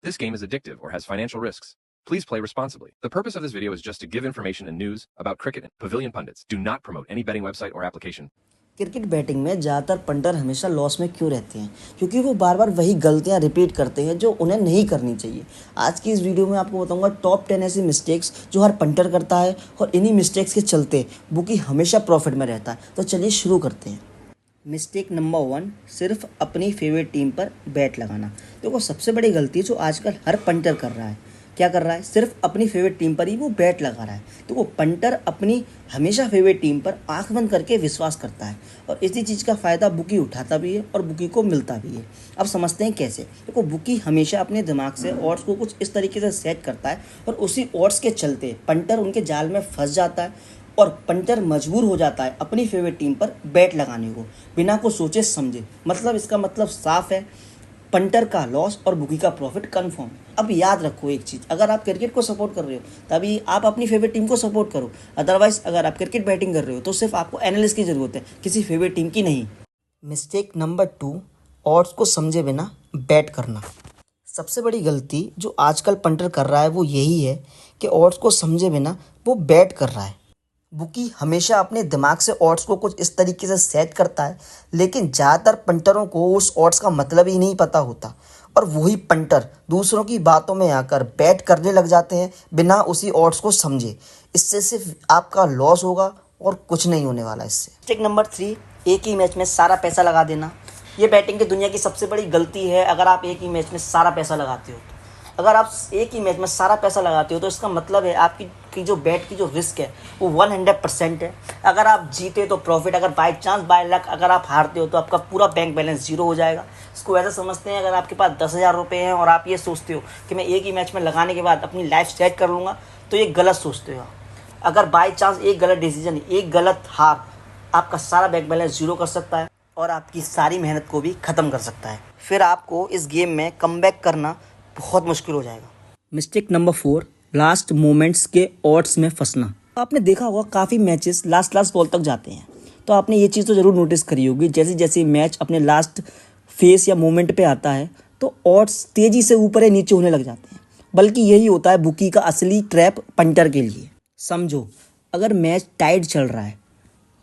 This game is addictive or has financial risks. Please play responsibly. The purpose of this video is just to give information and news about cricket and Pavilion pundits. Do not promote any betting website or application. Cricket batting में ज़्यादातर punter हमेशा loss में क्यों रहते हैं? क्योंकि वो बार बार वही गलतियां रिपीट करते हैं जो उन्हें नहीं करनी चाहिए। आज की इस वीडियो में आपको बताऊंगा टॉप 10 ऐसी मिस्टेक्स जो हर पंटर करता है और इन्हीं मिस्टेक्स के चलते बुकी हमेशा प्रॉफिट में रहता है। तो चलिए शुरू करते हैं। मिस्टेक नंबर 1, सिर्फ अपनी फेवरेट टीम पर बैट लगाना। देखो सबसे बड़ी गलती जो आजकल हर पंटर कर रहा है, क्या कर रहा है? सिर्फ अपनी फेवरेट टीम पर ही वो बैट लगा रहा है। तो वो पंटर अपनी हमेशा फेवरेट टीम पर आंख बंद करके विश्वास करता है और इसी चीज़ का फ़ायदा बुकी उठाता भी है और बुकी को मिलता भी है। अब समझते हैं कैसे। देखो बुकी हमेशा अपने दिमाग से ऑड्स को कुछ इस तरीके से सेट करता है और उसी ऑड्स के चलते पंटर उनके जाल में फंस जाता है और पंटर मजबूर हो जाता है अपनी फेवरेट टीम पर बैट लगाने को बिना को सोचे समझे। मतलब इसका मतलब साफ है, पंटर का लॉस और बुकी का प्रॉफिट कंफर्म। अब याद रखो एक चीज़, अगर आप क्रिकेट को सपोर्ट कर रहे हो तभी आप अपनी फेवरेट टीम को सपोर्ट करो। अदरवाइज अगर आप क्रिकेट बैटिंग कर रहे हो तो सिर्फ आपको एनालिस्ट की ज़रूरत है, किसी फेवरेट टीम की नहीं। मिस्टेक नंबर 2, ऑड्स को समझे बिना बैट करना। सबसे बड़ी गलती जो आजकल पंटर कर रहा है वो यही है कि ऑड्स को समझे बिना वो बैट कर रहा है। बुकी हमेशा अपने दिमाग से ऑड्स को कुछ इस तरीके से सेट करता है, लेकिन ज़्यादातर पंटरों को उस ऑड्स का मतलब ही नहीं पता होता और वही पंटर दूसरों की बातों में आकर बैट करने लग जाते हैं बिना उसी ऑड्स को समझे। इससे सिर्फ आपका लॉस होगा और कुछ नहीं होने वाला इससे। मिस्टेक नंबर 3, एक ही मैच में सारा पैसा लगा देना। ये बैटिंग की दुनिया की सबसे बड़ी गलती है। अगर आप एक ही मैच में सारा पैसा लगाते हो, अगर आप एक ही मैच में सारा पैसा लगाते हो तो इसका मतलब है आपकी जो बैट की जो रिस्क है वो 100% है। अगर आप जीते तो प्रॉफिट, अगर बाय चांस बाय लक अगर आप हारते हो तो आपका पूरा बैंक बैलेंस जीरो हो जाएगा। इसको ऐसा समझते हैं, अगर आपके पास 10,000 रुपये हैं और आप ये सोचते हो कि मैं एक ही मैच में लगाने के बाद अपनी लाइफ सेट कर लूँगा, तो ये गलत सोचते हो। अगर बाय चांस एक गलत डिसीजन, एक गलत हार आपका सारा बैंक बैलेंस जीरो कर सकता है और आपकी सारी मेहनत को भी ख़त्म कर सकता है। फिर आपको इस गेम में कमबैक करना बहुत मुश्किल हो जाएगा। मिस्टेक नंबर 4, लास्ट मोमेंट्स के ऑड्स में फंसना। आपने देखा होगा काफ़ी मैचेस लास्ट बॉल तक जाते हैं, तो आपने ये चीज़ तो ज़रूर नोटिस करी होगी। जैसे जैसे मैच अपने लास्ट फेस या मोमेंट पे आता है तो ऑड्स तेज़ी से ऊपर या नीचे होने लग जाते हैं। बल्कि यही होता है बुकी का असली ट्रैप पंटर के लिए। समझो, अगर मैच टाइट चल रहा है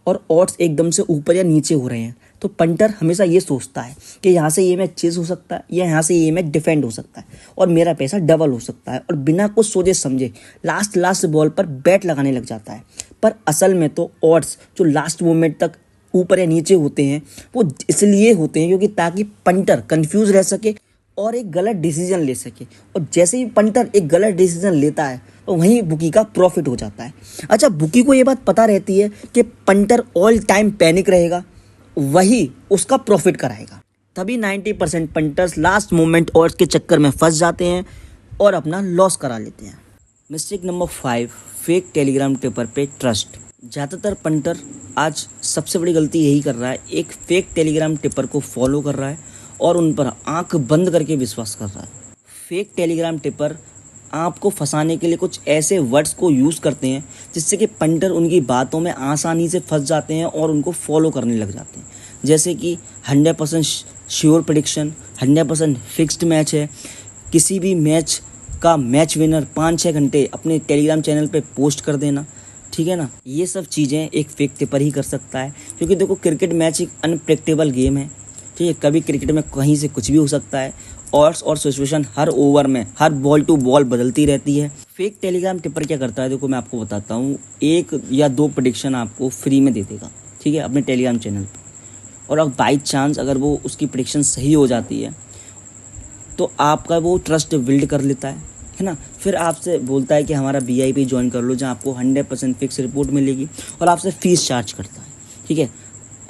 और ऑड्स एकदम से ऊपर या नीचे हो रहे हैं तो पंटर हमेशा ये सोचता है कि यहाँ से ये मैच चेज हो सकता है या यहाँ से ये मैच डिफेंड हो सकता है और मेरा पैसा डबल हो सकता है, और बिना कुछ सोचे समझे लास्ट बॉल पर बैट लगाने लग जाता है। पर असल में तो ऑड्स जो लास्ट मोमेंट तक ऊपर या नीचे होते हैं वो इसलिए होते हैं क्योंकि ताकि पंटर कंफ्यूज रह सके और एक गलत डिसीजन ले सके, और जैसे ही पंटर एक गलत डिसीजन लेता है तो वहीं बुकी का प्रॉफिट हो जाता है। अच्छा, बुकी को ये बात पता रहती है कि पंटर ऑल टाइम पैनिक रहेगा, वही उसका प्रॉफिट कराएगा। तभी 90% पंटर्स लास्ट मोमेंट ऑड्स के चक्कर में फंस जाते हैं और अपना लॉस करा लेते हैं। Mistake number 5, fake Telegram tipper पे ट्रस्ट। ज़्यादातर पंटर आज सबसे बड़ी गलती यही कर रहा है, एक फेक टेलीग्राम टिपर को फॉलो कर रहा है और उन पर आंख बंद करके विश्वास कर रहा है। फेक टेलीग्राम टिपर आपको फंसाने के लिए कुछ ऐसे वर्ड्स को यूज़ करते हैं जिससे कि पंटर उनकी बातों में आसानी से फंस जाते हैं और उनको फॉलो करने लग जाते हैं। जैसे कि 100% श्योर प्रेडिक्शन, 100% फिक्स्ड मैच है, किसी भी मैच का मैच विनर 5-6 घंटे अपने टेलीग्राम चैनल पे पोस्ट कर देना, ठीक है ना। ये सब चीज़ें एक फेक टिपर ही कर सकता है, क्योंकि देखो क्रिकेट मैच एक अनप्रेडिक्टेबल गेम है, ठीक है। कभी क्रिकेट में कहीं से कुछ भी हो सकता है। ऑड्स और सिचुएशन हर ओवर में, हर बॉल टू बॉल बदलती रहती है। फेक टेलीग्राम टिपर क्या करता है, देखो मैं आपको बताता हूँ। 1 या 2 प्रेडिक्शन आपको फ्री में दे देगा, ठीक है, अपने टेलीग्राम चैनल पर, और अब बाई चांस अगर वो उसकी प्रेडिक्शन सही हो जाती है तो आपका वो ट्रस्ट बिल्ड कर लेता है ना। फिर आपसे बोलता है कि हमारा VIP ज्वाइन कर लो, जहाँ आपको 100% फिक्स रिपोर्ट मिलेगी, और आपसे फीस चार्ज करता है, ठीक है।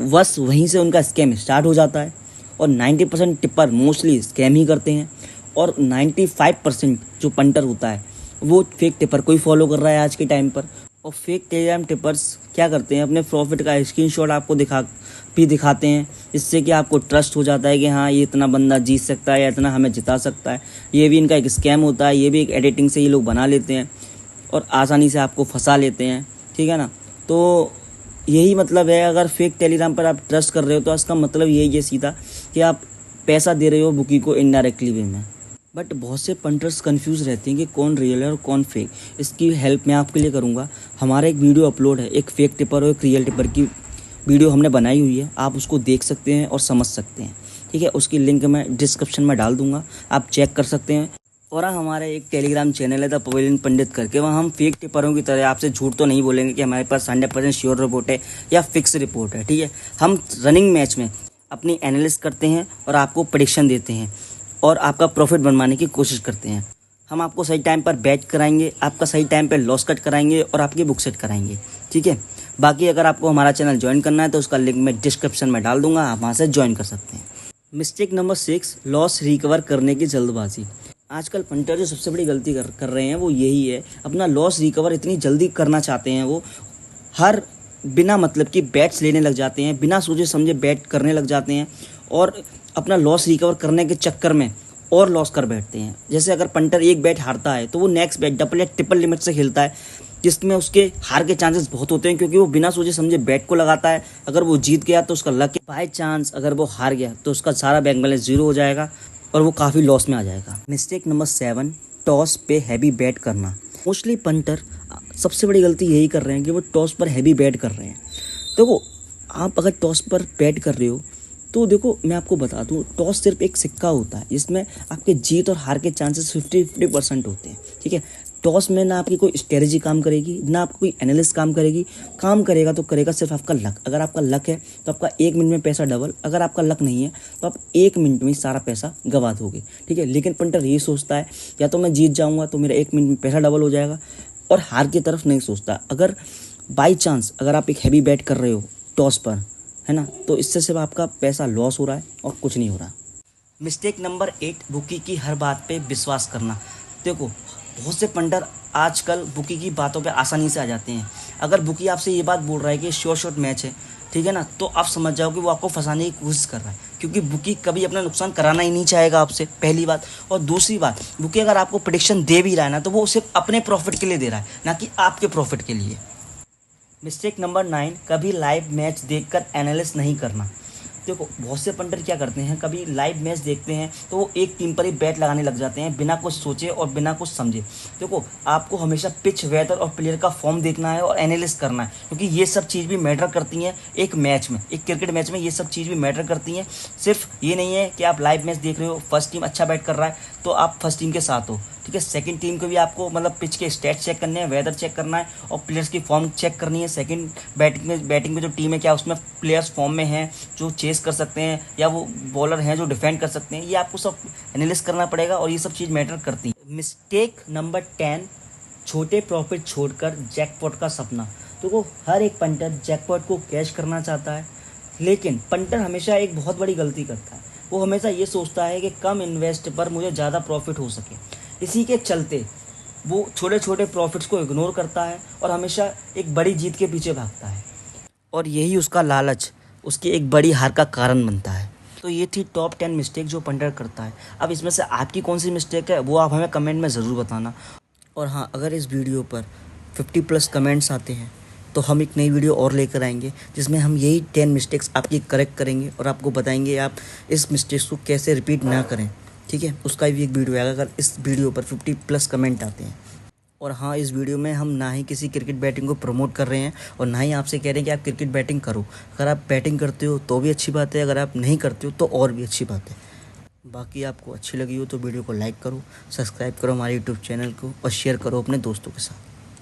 बस वहीं से उनका स्कैम स्टार्ट हो जाता है और 90% टिपर मोस्टली स्कैम ही करते हैं, और 95% जो पंटर होता है वो फेक टिपर को ही फॉलो कर रहा है आज के टाइम पर। और फेक टेलीग्राम टिपर्स क्या करते हैं, अपने प्रॉफिट का स्क्रीनशॉट आपको दिखाते हैं, जिससे कि आपको ट्रस्ट हो जाता है कि हाँ ये इतना बंदा जीत सकता है या इतना हमें जिता सकता है। ये भी इनका एक स्कैम होता है, ये भी एक एडिटिंग से ये लोग बना लेते हैं और आसानी से आपको फंसा लेते हैं, ठीक है ना। तो यही मतलब है, अगर फेक टेलीग्राम पर आप ट्रस्ट कर रहे हो तो इसका मतलब यही है सीधा कि आप पैसा दे रहे हो बुकी को इनडायरेक्टली वे में। बट बहुत से पंटर्स कंफ्यूज रहते हैं कि कौन रियल है और कौन फेक। इसकी हेल्प मैं आपके लिए करूँगा। हमारा एक वीडियो अपलोड है, एक फेक टिपर और एक रियल टिपर की वीडियो हमने बनाई हुई है, आप उसको देख सकते हैं और समझ सकते हैं। ठीक है, उसकी लिंक मैं डिस्क्रिप्शन में डाल दूंगा, आप चेक कर सकते हैं। और हाँ, हमारा एक टेलीग्राम चैनल है द पवेलियन पंडित करके, वहाँ हम फेक टिपरों की तरह आपसे झूठ तो नहीं बोलेंगे कि हमारे पास 100% श्योर रिपोर्ट है या फिक्स रिपोर्ट है। ठीक है, हम रनिंग मैच में अपनी एनालिसिस करते हैं और आपको प्रेडिक्शन देते हैं और आपका प्रॉफिट बनवाने की कोशिश करते हैं। हम आपको सही टाइम पर बैच कराएंगे, आपका सही टाइम पर लॉस कट कराएंगे और आपकी बुक सेट कराएंगे। ठीक है, बाकी अगर आपको हमारा चैनल ज्वाइन करना है तो उसका लिंक मैं डिस्क्रिप्शन में डाल दूंगा, आप वहाँ से ज्वाइन कर सकते हैं। मिस्टेक नंबर 6, लॉस रिकवर करने की जल्दबाजी। आजकल पंटर जो सबसे बड़ी गलती कर रहे हैं वो यही है, अपना लॉस रिकवर इतनी जल्दी करना चाहते हैं। वो हर बिना मतलब कि बैट्स लेने लग जाते हैं, बिना सोचे समझे बैट करने लग जाते हैं और अपना लॉस रिकवर करने के चक्कर में और लॉस कर बैठते हैं। जैसे अगर पंटर एक बैट हारता है तो वो नेक्स्ट बैट डबल या ट्रिपल लिमिट से खेलता है, जिसमें उसके हार के चांसेस बहुत होते हैं, क्योंकि वो बिना सोचे समझे बैट को लगाता है। अगर वो जीत गया तो उसका लक है, बाय चांस अगर वो हार गया तो उसका सारा बैंक बैलेंस 0 हो जाएगा और वो काफ़ी लॉस में आ जाएगा। मिस्टेक नंबर 7, टॉस पे हैवी बैट करना। मोस्टली पंटर सबसे बड़ी गलती यही कर रहे हैं कि वो टॉस पर हैवी बैट कर रहे हैं। देखो, आप अगर टॉस पर बैट कर रहे हो तो देखो, मैं आपको बता दूं, टॉस सिर्फ एक सिक्का होता है जिसमें आपके जीत और हार के चांसेस 50-50% होते हैं। ठीक है, टॉस में ना आपकी कोई स्ट्रेटजी काम करेगी, ना आपकी कोई एनालिस्ट काम करेगी। काम करेगा तो करेगा सिर्फ आपका लक। अगर आपका लक है तो आपका 1 मिनट में पैसा डबल, अगर आपका लक नहीं है तो आप 1 मिनट में ही सारा पैसा गवा दोगे। ठीक है, लेकिन पंटर ये सोचता है या तो मैं जीत जाऊँगा तो मेरा 1 मिनट में पैसा डबल हो जाएगा, और हार की तरफ नहीं सोचता। अगर बाई चांस अगर आप एक हैवी बैट कर रहे हो टॉस पर, है ना, तो इससे सिर्फ आपका पैसा लॉस हो रहा है और कुछ नहीं हो रहा। मिस्टेक नंबर 8, बुकी की हर बात पे विश्वास करना। देखो, बहुत से पंटर आजकल बुकी की बातों पे आसानी से आ जाते हैं। अगर बुकी आपसे ये बात बोल रहा है कि श्योर शॉट मैच है, ठीक है ना, तो आप समझ जाओ कि वो आपको फंसाने की कोशिश कर रहा है, क्योंकि बुकी कभी अपना नुकसान कराना ही नहीं चाहेगा आपसे, पहली बात। और दूसरी बात, बुकी अगर आपको प्रेडिक्शन दे भी रहा है ना, तो वो सिर्फ अपने प्रॉफिट के लिए दे रहा है, ना कि आपके प्रॉफिट के लिए। मिस्टेक नंबर 9, कभी लाइव मैच देखकर एनालिसिस नहीं करना। देखो, बहुत से पंटर क्या करते हैं, कभी लाइव मैच देखते हैं तो वो एक टीम पर ही बैट लगाने लग जाते हैं बिना कुछ सोचे और बिना कुछ समझे। देखो, आपको हमेशा पिच, वेदर और प्लेयर का फॉर्म देखना है और एनालिसिस करना है, क्योंकि ये सब चीज़ भी मैटर करती हैं एक मैच में, एक क्रिकेट मैच में ये सब चीज़ भी मैटर करती हैं। सिर्फ ये नहीं है कि आप लाइव मैच देख रहे हो, फर्स्ट टीम अच्छा बैट कर रहा है तो आप फर्स्ट टीम के साथ हो। ठीक है, सेकंड टीम को भी आपको मतलब पिच के स्टैट्स चेक करने हैं, वेदर चेक करना है और प्लेयर्स की फॉर्म चेक करनी है। सेकंड बैटिंग में जो टीम है, क्या उसमें प्लेयर्स फॉर्म में हैं जो चेस कर सकते हैं, या वो बॉलर हैं जो डिफेंड कर सकते हैं। ये आपको सब एनालिसिस करना पड़ेगा और ये सब चीज़ मैटर करती है। मिस्टेक नंबर 10, छोटे प्रॉफिट छोड़कर जैकपॉट का सपना। तो हर एक पंटर जैकपॉट को कैश करना चाहता है, लेकिन पंटर हमेशा एक बहुत बड़ी गलती करता है। वो हमेशा ये सोचता है कि कम इन्वेस्ट पर मुझे ज़्यादा प्रॉफिट हो सके। इसी के चलते वो छोटे छोटे प्रॉफिट्स को इग्नोर करता है और हमेशा एक बड़ी जीत के पीछे भागता है, और यही उसका लालच उसकी एक बड़ी हार का कारण बनता है। तो ये थी टॉप 10 मिस्टेक जो पंटर करता है। अब इसमें से आपकी कौन सी मिस्टेक है वो आप हमें कमेंट में ज़रूर बताना। और हाँ, अगर इस वीडियो पर 50+ कमेंट्स आते हैं तो हम एक नई वीडियो और लेकर आएंगे, जिसमें हम यही 10 मिस्टेक्स आपकी करेक्ट करेंगे और आपको बताएंगे आप इस मिस्टेक्स को कैसे रिपीट ना करें। ठीक है, उसका भी एक वीडियो आएगा अगर इस वीडियो पर 50+ कमेंट आते हैं। और हाँ, इस वीडियो में हम ना ही किसी क्रिकेट बैटिंग को प्रमोट कर रहे हैं और ना ही आपसे कह रहे हैं कि आप क्रिकेट बैटिंग करो। अगर आप बैटिंग करते हो तो भी अच्छी बात है, अगर आप नहीं करते हो तो और भी अच्छी बात है। बाकी आपको अच्छी लगी हो तो वीडियो को लाइक करो, सब्सक्राइब करो हमारे यूट्यूब चैनल को और शेयर करो अपने दोस्तों के साथ।